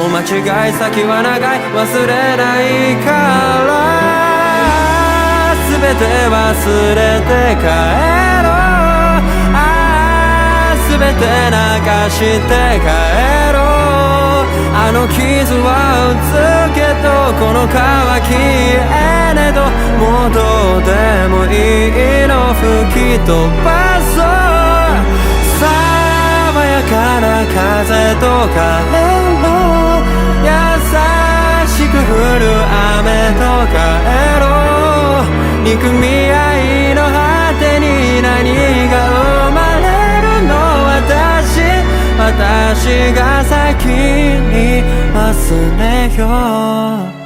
間違い先は長い忘れないから全て忘れて帰ろう全て流して帰ろうあの傷は打つけどこの皮消えねどもうどうでもいいの吹き飛ばそう爽やかな風と風の優しく降る雨と帰ろう憎み合いの果てに何が生まれるの私が先に忘れよう